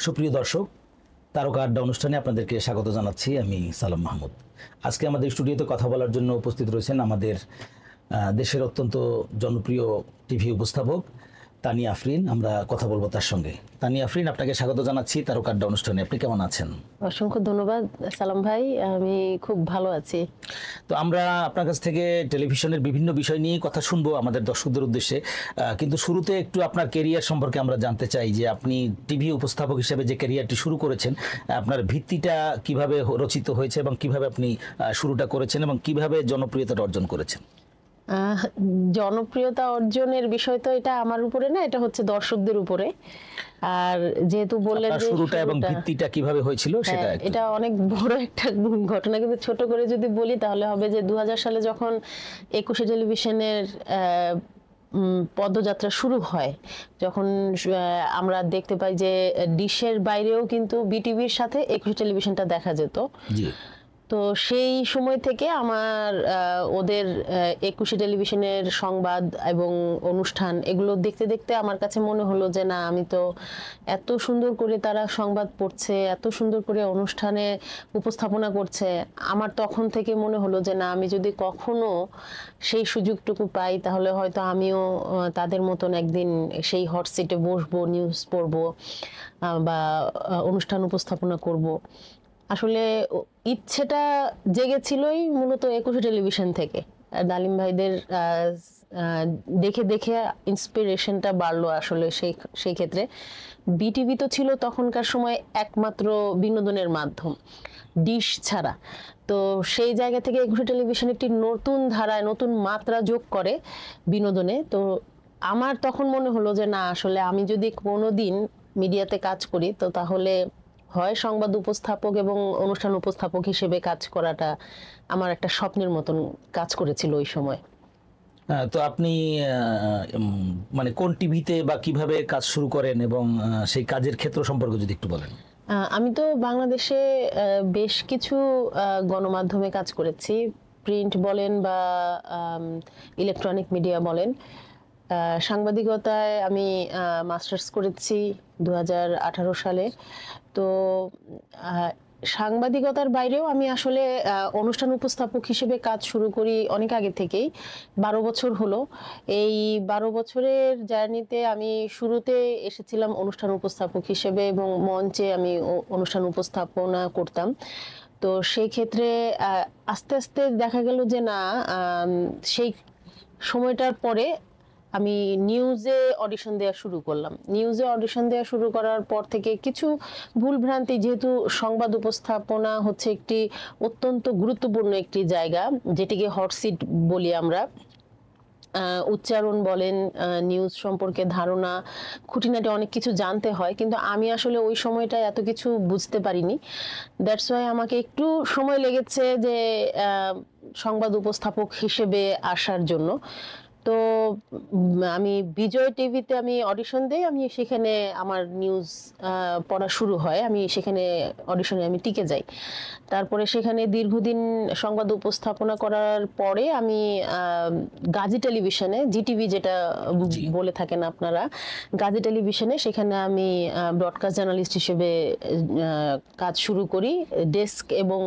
সুপ্রিয় দর্শক, তারকা আড্ডা অনুষ্ঠানে আপনাদেরকে স্বাগত জানাচ্ছি। আমি সালাম মাহমুদ। আজকে আমাদের স্টুডিওতে কথা বলার জন্য উপস্থিত রয়েছেন আমাদের দেশের অত্যন্ত জনপ্রিয় টিভি উপস্থাপক তানিয়া আফরিন। আমরা কথা বলবো তার সঙ্গে। তানিয়া আফরিন, আপনাকে স্বাগত জানাচ্ছি তারকা আড্ডা অনুষ্ঠানে। আপনি কেমন আছেন? অসংখ্য ধন্যবাদ সালাম ভাই, আমি খুব ভালো আছি। তো আমরা আপনার কাছ থেকে টেলিভিশনের বিভিন্ন বিষয় নিয়ে কথা শুনবো আমাদের দর্শকদের উদ্দেশ্যে, কিন্তু শুরুতে একটু আপনার কেরিয়ার সম্পর্কে আমরা জানতে চাই যে আপনি টিভি উপস্থাপক হিসেবে যে ক্যারিয়ারটি শুরু করেছেন, আপনার ভিত্তিটা কিভাবে রচিত হয়েছে এবং কিভাবে আপনি শুরুটা করেছেন এবং কিভাবে জনপ্রিয়তা অর্জন করেছেন? জনপ্রিয়তা অর্জনের বিষয় তো এটা আমার উপরে না, এটা হচ্ছে দর্শকদের উপরে। আর যেহেতু বললেন যে শুরুটা এবং ভিত্তিটা কিভাবে হয়েছিল সেটা এটা অনেক বড় একটা ঘটনা, কিন্তু ছোট করে যদি বলি তাহলে হবে যে 2000 সালে যখন একুশে টেলিভিশনের পদযাত্রা শুরু হয়, যখন আমরা দেখতে পাই যে ডিশের বাইরেও কিন্তু বিটিভির সাথে একুশে টেলিভিশনটা দেখা যেত। জি। তো সেই সময় থেকে আমার ওদের একুশে টেলিভিশনের সংবাদ এবং অনুষ্ঠান এগুলো দেখতে দেখতে আমার কাছে মনে হলো যে না, আমি তো এত সুন্দর করে তারা সংবাদ পড়ছে, এত সুন্দর করে অনুষ্ঠানে উপস্থাপনা করছে, আমার তখন থেকে মনে হলো যে না, আমি যদি কখনো সেই সুযোগটুকু পাই তাহলে হয়তো আমিও তাদের মতন একদিন সেই হট সিটে বসবো, নিউজ পড়বো বা অনুষ্ঠান উপস্থাপনা করব। আসলে ইচ্ছেটা জেগেছিলই মূলত একুশে টেলিভিশন থেকে। ডালিম ভাইদের দেখে দেখে ইন্সপিরেশনটা বাড়লো আসলে সেই ক্ষেত্রে। বিটিভি তো ছিল তখনকার সময় একমাত্র বিনোদনের মাধ্যম, ডিশ ছাড়া। তো সেই জায়গা থেকে একুশে টেলিভিশন একটি নতুন ধারায় নতুন মাত্রা যোগ করে বিনোদনে। তো আমার তখন মনে হলো যে না, আসলে আমি যদি কোনোদিন মিডিয়াতে কাজ করি তো তাহলে হয় সংবাদ উপস্থাপক এবং অনুষ্ঠান উপস্থাপক হিসেবে কাজ করাটা আমার একটা স্বপ্নের মতন কাজ করেছিল ওই সময়। তো আপনি মানে কোন টিভিতে বা কিভাবে কাজ শুরু করেন এবং সেই কাজের ক্ষেত্র সম্পর্কে যদি একটু বলেন। আমি তো বাংলাদেশে বেশ কিছু গণমাধ্যমে কাজ করেছি, প্রিন্ট বলেন বা ইলেকট্রনিক মিডিয়া বলেন। সাংবাদিকতায় আমি মাস্টার্স করেছি 2018 সালে। তো সাংবাদিকতার বাইরেও আমি আসলে অনুষ্ঠান উপস্থাপক হিসেবে কাজ শুরু করি অনেক আগে থেকেই, 12 বছর হলো। এই 12 বছরের জার্নিতে আমি শুরুতে এসেছিলাম অনুষ্ঠান উপস্থাপক হিসেবে এবং মঞ্চে আমি অনুষ্ঠান উপস্থাপনা করতাম। তো সেই ক্ষেত্রে আস্তে আস্তে দেখা গেল যে না, সেই সময়টার পরে আমি নিউজে অডিশন দেওয়া শুরু করলাম। নিউজে অডিশন দেওয়া শুরু করার পর থেকে কিছু ভুলভ্রান্তি, যেহেতু সংবাদ উপস্থাপনা হচ্ছে একটি অত্যন্ত গুরুত্বপূর্ণ একটি জায়গা, যেটিকে হট সিট বলি আমরা। উচ্চারণ বলেন, নিউজ সম্পর্কে ধারণা, খুঁটিনাটি অনেক কিছু জানতে হয়, কিন্তু আমি আসলে ওই সময়টায় এত কিছু বুঝতে পারিনি। দ্যাটস ওয়াই আমাকে একটু সময় লেগেছে যে সংবাদ উপস্থাপক হিসেবে আসার জন্য। তো আমি বিজয় টিভিতে আমি অডিশন দেই, আমি সেখানে আমার নিউজ পড়া শুরু হয়, আমি সেখানে অডিশনে আমি টিকে যাই। তারপরে সেখানে দীর্ঘদিন সংবাদ উপস্থাপনা করার পরে আমি গাজী টেলিভিশনে, জিটিভি যেটা বলে থাকেন আপনারা, গাজী টেলিভিশনে সেখানে আমি ব্রডকাস্ট জার্নালিস্ট হিসেবে কাজ শুরু করি, ডেস্ক এবং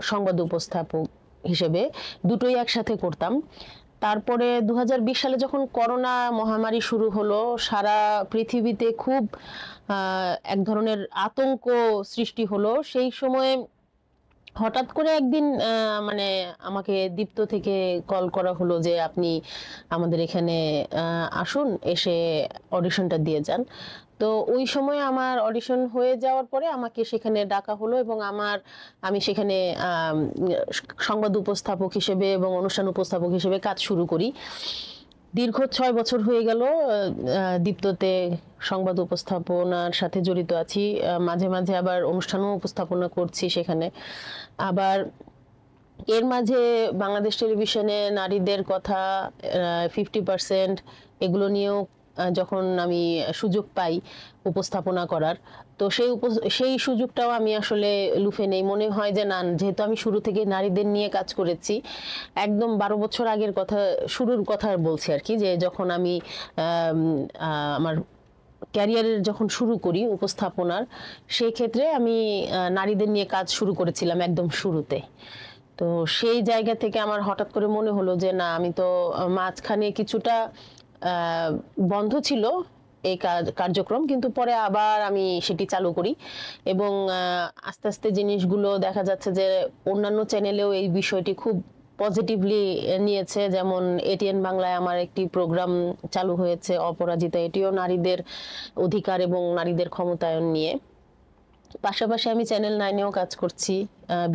সংবাদ উপস্থাপক হিসেবে দুটোই একসাথে করতাম। তারপরে 2020 সালে যখন করোনা মহামারী শুরু হলো, সারা পৃথিবীতে খুব এক ধরনের আতঙ্ক সৃষ্টি হলো। সেই সময়ে হঠাৎ করে একদিন মানে আমাকে দীপ্ত থেকে কল করা হলো যে আপনি আমাদের এখানে আসুন, এসে অডিশনটা দিয়ে যান। তো ওই সময় আমার অডিশন হয়ে যাওয়ার পরে আমাকে সেখানে ডাকা হলো এবং আমি সেখানে সংবাদ উপস্থাপক হিসেবে এবং অনুষ্ঠান উপস্থাপক হিসেবে কাজ শুরু করি। দীর্ঘ 6 বছর হয়ে গেল দীপ্ততে সংবাদ উপস্থাপনার সাথে জড়িত আছি। মাঝে মাঝে আবার অনুষ্ঠানও উপস্থাপনা করছি সেখানে। আবার এর মাঝে বাংলাদেশ টেলিভিশনে নারীদের কথা, 50% এগুলো নিয়েও যখন আমি সুযোগ পাই উপস্থাপনা করার, তো সেই সুযোগটাও আমি আসলে লুফে নেই। মনে হয় যে না, যেহেতু আমি শুরু থেকে নারীদের নিয়ে কাজ করেছি, একদম 12 বছর আগের কথা, শুরুর কথা বলছি আর কি, যে যখন আমি আমার ক্যারিয়ারের যখন শুরু করি উপস্থাপনার, সেই ক্ষেত্রে আমি নারীদের নিয়ে কাজ শুরু করেছিলাম একদম শুরুতে। তো সেই জায়গা থেকে আমার হঠাৎ করে মনে হলো যে না, আমি তো মাঝখানে কিছুটা বন্ধ ছিল এই কার্যক্রম, কিন্তু পরে আবার আমি সেটি চালু করি এবং আস্তে আস্তে জিনিসগুলো দেখা যাচ্ছে যে অন্যান্য চ্যানেলেও এই বিষয়টি খুব পজিটিভলি নিয়েছে। যেমন এটিএন বাংলায় আমার একটি প্রোগ্রাম চালু হয়েছে অপরাজিতা, এটিও নারীদের অধিকার এবং নারীদের ক্ষমতায়ন নিয়ে। পাশাপাশি আমি চ্যানেল 9-এও কাজ করছি,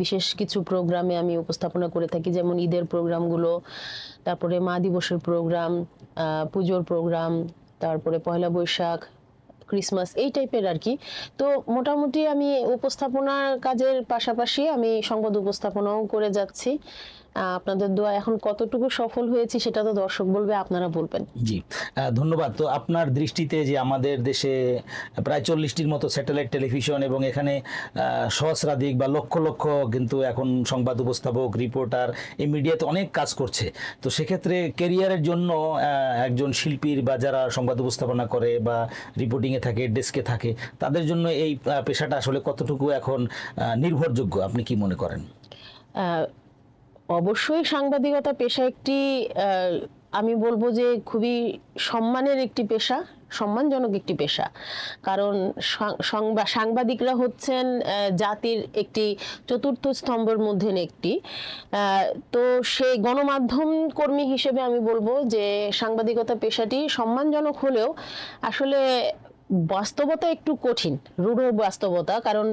বিশেষ কিছু প্রোগ্রামে আমি উপস্থাপনা করে থাকি, যেমন ঈদের প্রোগ্রামগুলো, তারপরে মা দিবসের প্রোগ্রাম, পুজোর প্রোগ্রাম, তারপরে পয়লা বৈশাখ, ক্রিসমাস, এই টাইপের আর কি। তো মোটামুটি আমি উপস্থাপনার কাজের পাশাপাশি আমি সংবাদ উপস্থাপনাও করে যাচ্ছি। আপনাদের দোয়া এখন কতটুকু সফল হয়েছি সেটা তো দর্শক বলবে, আপনারা বলবেন। জি, ধন্যবাদ। তো আপনার দৃষ্টিতে যে আমাদের দেশে প্রায় 40টির মতো স্যাটেলাইট টেলিভিশন এবং এখানে সহস্রাধিক বা লক্ষ লক্ষ কিন্তু এখন সংবাদ উপস্থাপক, রিপোর্টার এই মিডিয়াতে অনেক কাজ করছে। তো সেক্ষেত্রে কেরিয়ারের জন্য একজন শিল্পীর বা যারা সংবাদ উপস্থাপনা করে বা রিপোর্টিংয়ে থাকে, ডেস্কে থাকে, তাদের জন্য এই পেশাটা আসলে কতটুকু এখন নির্ভরযোগ্য আপনি কি মনে করেন? অবশ্যই সাংবাদিকতা পেশা একটি আমি বলবো যে খুবই সম্মানের একটি পেশা, সম্মানজনক একটি পেশা। কারণ সাংবাদিকরা হচ্ছেন জাতির একটি চতুর্থ স্তম্ভের মধ্যে একটি। তো সেই গণমাধ্যম কর্মী হিসেবে আমি বলবো যে সাংবাদিকতা পেশাটি সম্মানজনক হলেও আসলে বাস্তবতা একটু কঠিন, রূঢ় বাস্তবতা। কারণ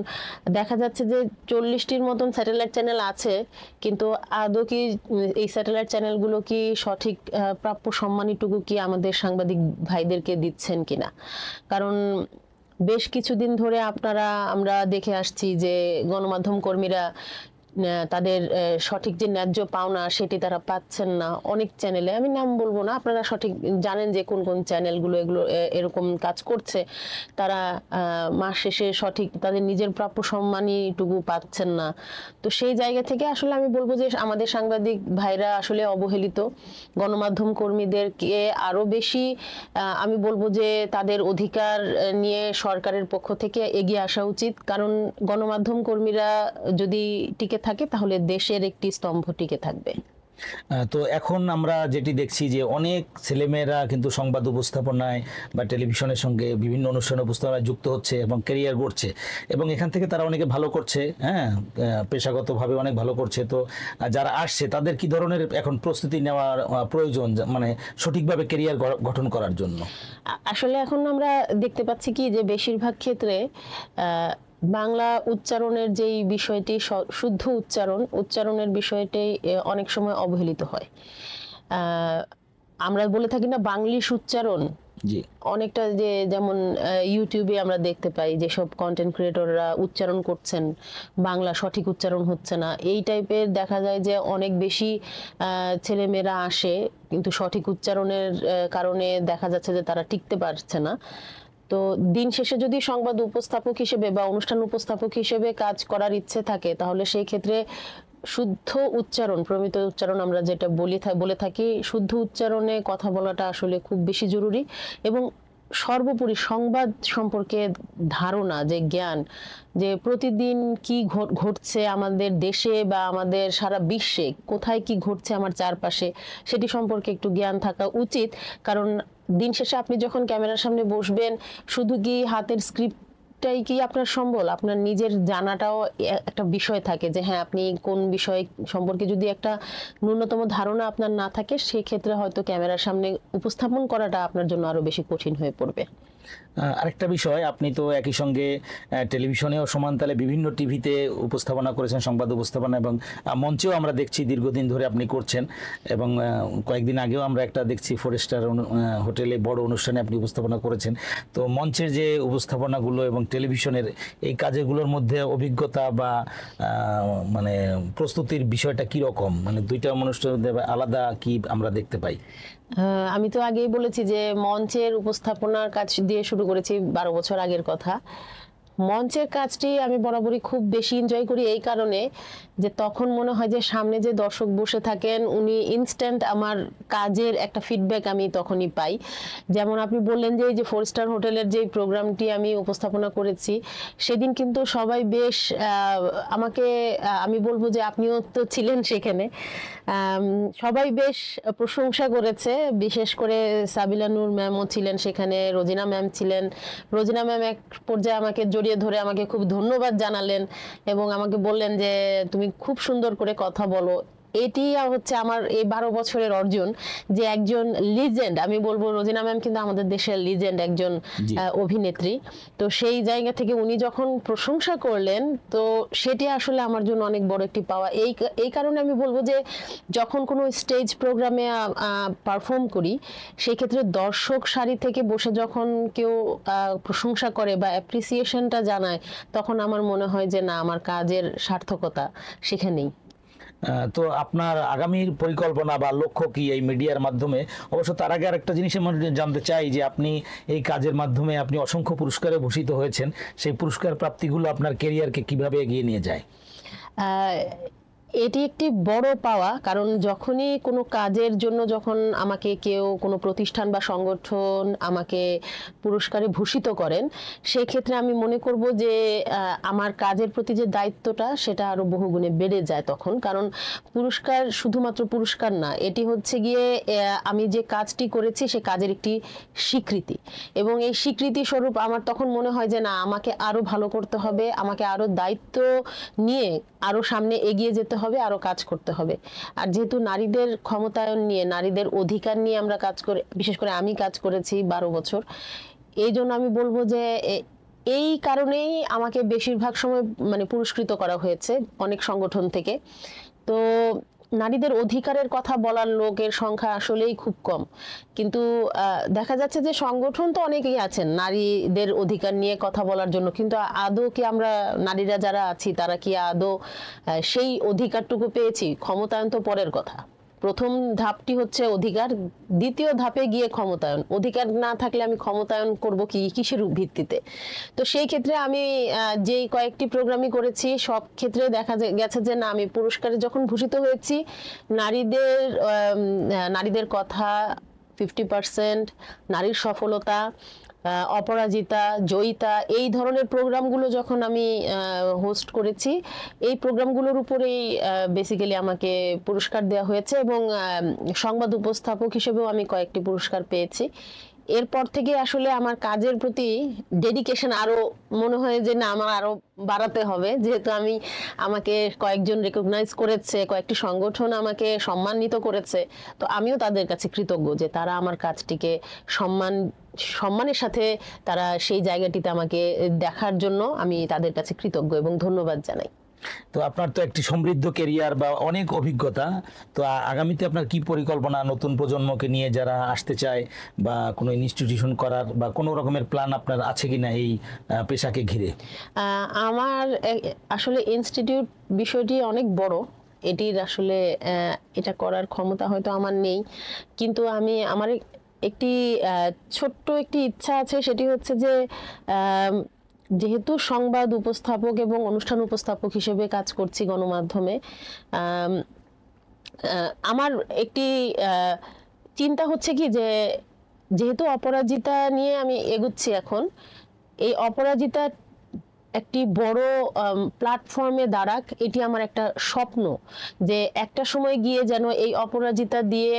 দেখা যাচ্ছে যে 40টির মতন স্যাটেলাইট চ্যানেল আছে, কিন্তু আদৌ কি এই স্যাটেলাইট চ্যানেলগুলো কি সঠিক প্রাপ্য সম্মানটুকু কি আমাদের সাংবাদিক ভাইদেরকে দিচ্ছেন কিনা? কারণ বেশ কিছুদিন ধরে আমরা দেখে আসছি যে গণমাধ্যম কর্মীরা তাদের সঠিক যে ন্যায্য পাওনা সেটি তারা পাচ্ছেন না। অনেক চ্যানেলে, আমি নাম বলবো না, আপনারা সঠিক জানেন যে কোন কোন চ্যানেলগুলো এরকম কাজ করছে। তারা মাস শেষে সঠিক তাদের নিজের প্রাপ্য সম্মানটুকু পাচ্ছেন না। তো সেই জায়গা থেকে আসলে আমি বলবো যে আমাদের সাংবাদিক ভাইরা আসলে অবহেলিত। গণমাধ্যম কর্মীদেরকে আরো বেশি আমি বলবো যে তাদের অধিকার নিয়ে সরকারের পক্ষ থেকে এগিয়ে আসা উচিত। কারণ গণমাধ্যম কর্মীরা যদি টিকে থাকে তাহলে দেশের একটি স্তম্ভ টিকে থাকবে। তো এখন আমরা যেটি দেখছি যে অনেক ছেলেমেয়েরা কিন্তু সংবাদ উপস্থাপনায় বা টেলিভিশনের সঙ্গে বিভিন্ন অনুষ্ঠানে উপস্থাপনায় যুক্ত হচ্ছে এবং ক্যারিয়ার গড়ছে, এবং এখান থেকে তারা অনেকে ভালো করছে, হ্যাঁ, পেশাগতভাবে অনেক ভালো করছে। তো যারা আসছে তাদের কি ধরনের এখন প্রস্তুতি নেওয়ার প্রয়োজন, মানে সঠিকভাবে ক্যারিয়ার গঠন করার জন্য? আসলে এখন আমরা দেখতে পাচ্ছি কি যে বেশিরভাগ ক্ষেত্রে বাংলা উচ্চারণের যেই বিষয়টি, শুদ্ধ উচ্চারণের বিষয়টি অনেক সময় অবহেলিত হয়। আমরা বলে থাকি না বাংলিশ উচ্চারণ, জি, অনেকটা যে যেমন ইউটিউবে আমরা দেখতে পাই যেসব কন্টেন্ট ক্রিয়েটররা উচ্চারণ করছেন, বাংলা সঠিক উচ্চারণ হচ্ছে না, এই টাইপের দেখা যায় যে অনেক বেশি ছেলেমেয়েরা আসে, কিন্তু সঠিক উচ্চারণের কারণে দেখা যাচ্ছে যে তারা টিকতে পারছে না। তো দিন শেষে যদি সংবাদ উপস্থাপক হিসেবে বা অনুষ্ঠান উপস্থাপক হিসেবে কাজ করার ইচ্ছে থাকে, তাহলে সেই ক্ষেত্রে শুদ্ধ উচ্চারণ, প্রমিত উচ্চারণ আমরা যেটা বলে থাকি, শুদ্ধ উচ্চারণে কথা বলাটা আসলে খুব বেশি জরুরি। এবং সর্বোপরি সংবাদ সম্পর্কে ধারণা, যে জ্ঞান, যে প্রতিদিন কি ঘটছে আমাদের দেশে বা আমাদের সারা বিশ্বে, কোথায় কি ঘটছে আমার চারপাশে, সেটি সম্পর্কে একটু জ্ঞান থাকা উচিত। কারণ দিন শেষে আপনি যখন ক্যামেরার সামনে বসবেন, শুধু কি হাতের স্ক্রিপ্টটাই কি আপনার সম্বল? আপনার নিজের জানাটাও একটা বিষয় থাকে, যে হ্যাঁ, আপনি কোন বিষয় সম্পর্কে যদি একটা ন্যূনতম ধারণা আপনার না থাকে, সেই ক্ষেত্রে হয়তো ক্যামেরার সামনে উপস্থাপন করাটা আপনার জন্য আরো বেশি কঠিন হয়ে পড়বে। আরেকটা বিষয়, আপনি তো একই সঙ্গে টেলিভিশনেও সমানতালে বিভিন্ন টিভিতে উপস্থাপনা করেছেন, সংবাদ উপস্থাপনা, এবং মঞ্চেও আমরা দেখছি দীর্ঘদিন ধরে আপনি করছেন। এবং কয়েকদিন আগেও আমরা একটা দেখছি ফরেস্টার হোটেলে বড় অনুষ্ঠানে আপনি উপস্থাপনা করেছেন। তো মঞ্চের যে উপস্থাপনাগুলো এবং টেলিভিশনের এই কাজগুলোর মধ্যে অভিজ্ঞতা বা মানে প্রস্তুতির বিষয়টা কি রকম, মানে দুইটা অনুষ্ঠানের মধ্যে আলাদা কি আমরা দেখতে পাই? আমি তো আগেই বলেছি যে মঞ্চের উপস্থাপনার কাজ দিয়ে শুরু করেছি 12 বছর আগের কথা। মঞ্চের কাজটি আমি বরাবরই খুব বেশি এনজয় করি এই কারণে যে তখন মনে হয় যে সামনে যে দর্শক বসে থাকেন উনি ইনস্ট্যান্ট আমার কাজের একটা ফিডব্যাক আমি তখনই পাই। যেমন আপনি বললেন যে এই যে 4 স্টার হোটেলের যে প্রোগ্রামটি আমি উপস্থাপনা করেছি, সেদিন কিন্তু সবাই বেশ আমাকে আমি বলবো যে আপনিও তো ছিলেন সেখানে, সবাই বেশ প্রশংসা করেছে। বিশেষ করে সাবিলা নূর ম্যামও ছিলেন সেখানে, রোজিনা ম্যাম ছিলেন। রোজিনা ম্যাম এক পর্যায়ে আমাকে জড়িয়ে ধরে আমাকে খুব ধন্যবাদ জানালেন এবং আমাকে বললেন যে তুমি খুব সুন্দর করে কথা বলো। এটি হচ্ছে আমার এই 12 বছরের অর্জন, যে একজন লিজেন্ড, আমি বলবো রোজিনা ম্যাম কিন্তু আমাদের দেশের লিজেন্ড একজন জি। অভিনেত্রী। তো সেই জায়গা থেকে উনি যখন প্রশংসা করলেন, তো সেটি আসলে আমার জন্য অনেক বড় একটি পাওয়া। এই কারণে আমি বলবো যে যখন কোনো স্টেজ প্রোগ্রামে পারফর্ম করি, সেই ক্ষেত্রে দর্শক সারি থেকে বসে যখন কেউ প্রশংসা করে বা অ্যাপ্রিসিয়েশনটা জানায়, তখন আমার মনে হয় যে না, আমার কাজের সার্থকতা সেখানেই। তো আপনার আগামীর পরিকল্পনা বা লক্ষ্য কি এই মিডিয়ার মাধ্যমে? অবশ্য তার আগে আরেকটা জিনিস আমি জানতে চাই যে আপনি এই কাজের মাধ্যমে আপনি অসংখ্য পুরস্কারে ভূষিত হয়েছেন, সেই পুরস্কার প্রাপ্তিগুলো আপনার ক্যারিয়ারকে কিভাবে এগিয়ে নিয়ে যায়? আহ, এটি একটি বড় পাওয়া, কারণ যখনই কোনো কাজের জন্য যখন আমাকে কেউ কোনো প্রতিষ্ঠান বা সংগঠন আমাকে পুরস্কারে ভূষিত করেন, সেই ক্ষেত্রে আমি মনে করব যে আমার কাজের প্রতি যে দায়িত্বটা সেটা আরো বহুগুণে বেড়ে যায় তখন। কারণ পুরস্কার শুধুমাত্র পুরস্কার না, এটি হচ্ছে গিয়ে আমি যে কাজটি করেছি সে কাজের একটি স্বীকৃতি, এবং এই স্বীকৃতি স্বরূপ আমার তখন মনে হয় যে না, আমাকে আরো ভালো করতে হবে, আমাকে আরো দায়িত্ব নিয়ে আরো সামনে এগিয়ে যেতে হবে, আরো কাজ করতে হবে। আর যেহেতু নারীদের ক্ষমতায়ন নিয়ে, নারীদের অধিকার নিয়ে আমরা কাজ করে, বিশেষ করে আমি কাজ করেছি 12 বছর, এই জন্য আমি বলবো যে এই কারণেই আমাকে বেশিরভাগ সময় মানে পুরস্কৃত করা হয়েছে অনেক সংগঠন থেকে। তো নারীদের অধিকারের কথা বলার লোকের সংখ্যা আসলেই খুব কম, কিন্তু দেখা যাচ্ছে যে সংগঠন তো অনেকেই আছেন নারীদের অধিকার নিয়ে কথা বলার জন্য, কিন্তু আদৌ কি আমরা নারীরা যারা আছি তারা কি আদৌ সেই অধিকারটুকু পেয়েছি? ক্ষমতায়ন তো পরের কথা, প্রথম ধাপটি হচ্ছে অধিকার, দ্বিতীয় ধাপে গিয়ে ক্ষমতায়ন। অধিকার না থাকলে আমি ক্ষমতায়ন করব কি, কিসের ভিত্তিতে? তো সেই ক্ষেত্রে আমি যেই কয়েকটি প্রোগ্রামই করেছি সব ক্ষেত্রে দেখা গেছে যে না, আমি পুরস্কারে যখন ভূষিত হয়েছি, নারীদের কথা 50%, নারীর সফলতা, অপরাজিতা, জয়িতা, এই ধরনের প্রোগ্রামগুলো যখন আমি হোস্ট করেছি, এই প্রোগ্রামগুলোর উপরেই বেসিক্যালি আমাকে পুরস্কার দেওয়া হয়েছে, এবং সংবাদ উপস্থাপক হিসেবেও আমি কয়েকটি পুরস্কার পেয়েছি। এরপর থেকে আসলে আমার কাজের প্রতি ডেডিকেশন আরো মনে হয় যে না, আমার আরো বাড়াতে হবে, যেহেতু আমাকে কয়েকজন রেকগনাইজ করেছে, কয়েকটি সংগঠন আমাকে সম্মানিত করেছে। তো আমিও তাদের কাছে কৃতজ্ঞ যে তারা আমার কাজটিকে সম্মানের সাথে তারা সেই জায়গাটিতে আমাকে দেখার জন্য আমি তাদের কাছে কৃতজ্ঞ এবং ধন্যবাদ জানাই। তো আপনার তো একটি সমৃদ্ধ ক্যারিয়ার বা অনেক অভিজ্ঞতা, তো আগামীতে আপনার কি পরিকল্পনা নতুন প্রজন্মকে নিয়ে যারা আসতে চায়, বা কোনো ইনস্টিটিউশন করার বা কোনো রকমের প্ল্যান আপনার আছে কিনা এই পেশাকে ঘিরে? আমার আসলে ইনস্টিটিউট বিষয়টি অনেক বড়, এটির আসলে এটা করার ক্ষমতা হয়তো আমার নেই, কিন্তু আমার একটি ছোট্ট একটি ইচ্ছা আছে। সেটি হচ্ছে যে যেহেতু সংবাদ উপস্থাপক এবং অনুষ্ঠান উপস্থাপক হিসেবে কাজ করছি গণমাধ্যমে, আমার একটি চিন্তা হচ্ছে কি যে যেহেতু অপরাজিতা নিয়ে আমি এগুচ্ছি এখন, এই অপরাজিতা একটি বড় প্ল্যাটফর্মে দাঁড়াক, এটি আমার একটা স্বপ্ন, যে একটা সময় গিয়ে যেন এই অপরাজিতা দিয়ে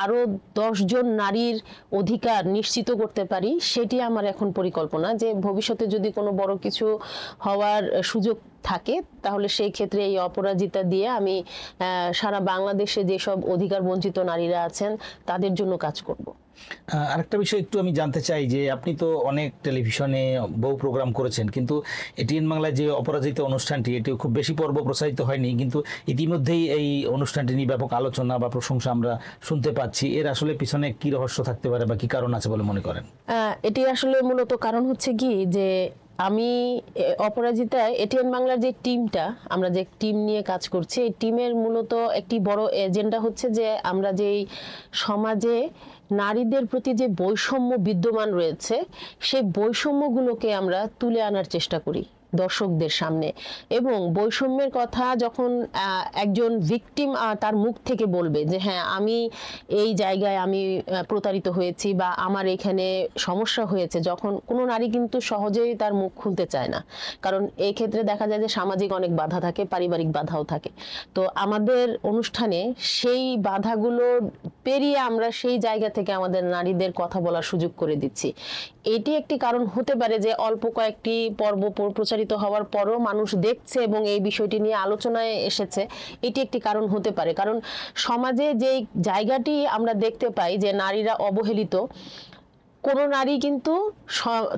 আরো 10 জন নারীর অধিকার নিশ্চিত করতে পারি। সেটি আমার এখন পরিকল্পনা, যে ভবিষ্যতে যদি কোনো বড় কিছু হওয়ার সুযোগ থাকে, তাহলে সেই ক্ষেত্রে এই অপরাজিতা দিয়ে আমি সারা বাংলাদেশে যেসব অধিকার বঞ্চিত নারীরা আছেন তাদের জন্য কাজ করব। আরেকটা বিষয় একটু আমি জানতে চাই যে আপনি তো অনেক টেলিভিশনে বহু প্রোগ্রাম করেছেন, কিন্তু এটিএন বাংলায় যে অপরাজিত অনুষ্ঠানটি, এটি খুব বেশি পর্ব প্রচারিত হয়নি, কিন্তু ইতিমধ্যেই এই অনুষ্ঠানটি নিয়ে ব্যাপক আলোচনা বা প্রশংসা আমরা শুনতে পাচ্ছি। এর আসলে পিছনে কি রহস্য থাকতে পারে বা কি কারণ আছে বলে মনে করেন? এটি আসলে মূলত কারণ হচ্ছে কি যে আমি অপরাজিতায় এটিএন বাংলার যে টিমটা, আমরা যে টিম নিয়ে কাজ করছি, এই টিমের মূলত একটি বড় এজেন্ডা হচ্ছে যে আমরা যেই সমাজে নারীদের প্রতি যে বৈষম্য বিদ্যমান রয়েছে সেই বৈষম্যগুলোকে আমরা তুলে আনার চেষ্টা করি দর্শকদের সামনে, এবং বৈষম্যের কথা যখন একজন ভিকটিম তার মুখ থেকে বলবে যে হ্যাঁ আমি এই জায়গায় আমি প্রতারিত হয়েছি বা আমার এখানে সমস্যা হয়েছে, যখন কোনো নারী কিন্তু সহজেই তার মুখ খুলতে চায় না, কারণ এই ক্ষেত্রে দেখা যায় যে সামাজিক অনেক বাধা থাকে, পারিবারিক বাধাও থাকে। তো আমাদের অনুষ্ঠানে সেই বাধাগুলো পেরিয়ে আমরা সেই জায়গা থেকে আমাদের নারীদের কথা বলার সুযোগ করে দিচ্ছি। এটি একটি কারণ হতে পারে যে অল্প কয়েকটি পর্ব প্রচারিত হওয়ার পরও মানুষ দেখছে এবং এই বিষয়টি নিয়ে আলোচনায় এসেছে, এটি একটি কারণ হতে পারে। কারণ সমাজে যে জায়গাটি আমরা দেখতে পাই যে নারীরা অবহেলিত, কোনো নারী কিন্তু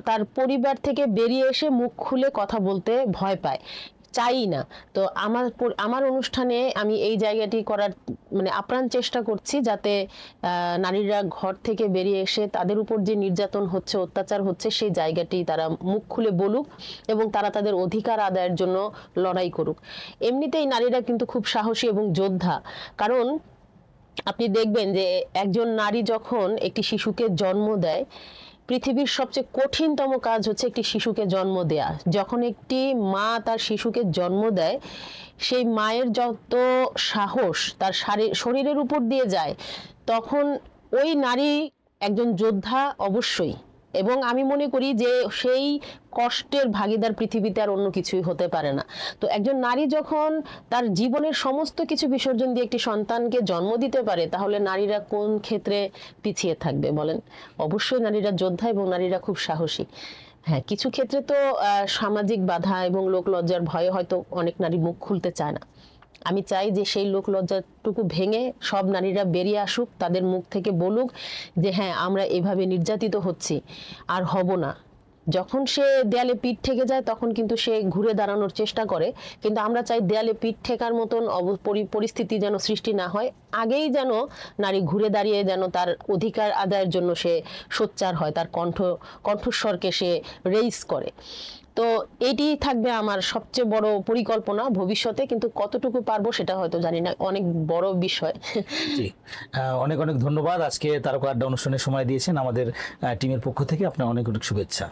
তার পরিবার থেকে বেরিয়ে এসে মুখ খুলে কথা বলতে ভয় পায়, চাই না। তো আমার অনুষ্ঠানে আমি এই জায়গাটি করার মানে আপ্রাণ চেষ্টা করছি, যাতে নারীরা ঘর থেকে বেরিয়ে এসে তাদের উপর যে নির্যাতন হচ্ছে, অত্যাচার হচ্ছে, সেই জায়গাটি তারা মুখ খুলে বলুক এবং তারা তাদের অধিকার আদায়ের জন্য লড়াই করুক। এমনিতেই নারীরা কিন্তু খুব সাহসী এবং যোদ্ধা, কারণ আপনি দেখবেন যে একজন নারী যখন একটি শিশুকে জন্ম দেয়, পৃথিবীর সবচেয়ে কঠিনতম কাজ হচ্ছে একটি শিশুকে জন্ম দেয়া। যখন একটি মা তার শিশুকে জন্ম দেয়, সেই মায়ের যত সাহস তার শরীরের উপর দিয়ে যায়, তখন ওই নারী একজন যোদ্ধা অবশ্যই। এবং আমি মনে করি যে সেই কষ্টের ভাগিদার পৃথিবীতে আর অন্য কিছুই হতে পারে না। তো একজন নারী যখন তার জীবনের সমস্ত কিছু বিসর্জন দিয়ে একটি সন্তানকে জন্ম দিতে পারে, তাহলে নারীরা কোন ক্ষেত্রে পিছিয়ে থাকবে বলেন? অবশ্যই নারীরা যোদ্ধা এবং নারীরা খুব সাহসী। হ্যাঁ, কিছু ক্ষেত্রে তো সামাজিক বাধা এবং লোকলজ্জার ভয়ে হয়তো অনেক নারী মুখ খুলতে চায় না। আমি চাই যে সেই লোকলজ্জাটুকু ভেঙে সব নারীরা বেরিয়ে আসুক, তাদের মুখ থেকে বলুক যে হ্যাঁ আমরা এভাবে নির্যাতিত হচ্ছি, আর হব না। যখন সে দেয়ালে পিঠ ঠেকে যায় তখন কিন্তু সে ঘুরে দাঁড়ানোর চেষ্টা করে, কিন্তু আমরা চাই দেয়ালে পিঠ ঠেকার মতন পরিস্থিতি যেন সৃষ্টি না হয়, আগেই যেন নারী ঘুরে দাঁড়িয়ে যেন তার অধিকার আদায়ের জন্য সে সোচ্চার হয়, তার কণ্ঠস্বরকে সে রেইজ করে। তো এটি থাকবে আমার সবচেয়ে বড় পরিকল্পনা ভবিষ্যতে, কিন্তু কতটুকু পারবো সেটা হয়তো জানি না, অনেক বড় বিষয়। জি, অনেক অনেক ধন্যবাদ। আজকে তারকা আড্ডা অনুষ্ঠানের সময় দিয়েছেন আমাদের টিমের পক্ষ থেকে, আপনার অনেক অনেক শুভেচ্ছা।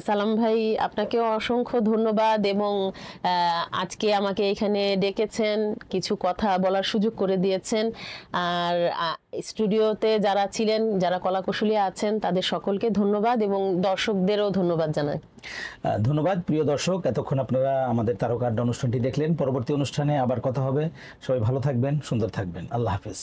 সালাম ভাই, আপনাকেও অসংখ্য ধন্যবাদ, এবং আজকে আমাকে এখানে ডেকেছেন, কিছু কথা বলার সুযোগ করে দিয়েছেন। আর স্টুডিওতে যারা ছিলেন, যারা কলাকুশলী আছেন, তাদের সকলকে ধন্যবাদ এবং দর্শকদেরও ধন্যবাদ জানাই। ধন্যবাদ প্রিয় দর্শক, এতক্ষণ আপনারা আমাদের তারকা আড্ডা অনুষ্ঠানটি দেখলেন। পরবর্তী অনুষ্ঠানে আবার কথা হবে। সবাই ভালো থাকবেন, সুন্দর থাকবেন। আল্লাহ হাফেজ।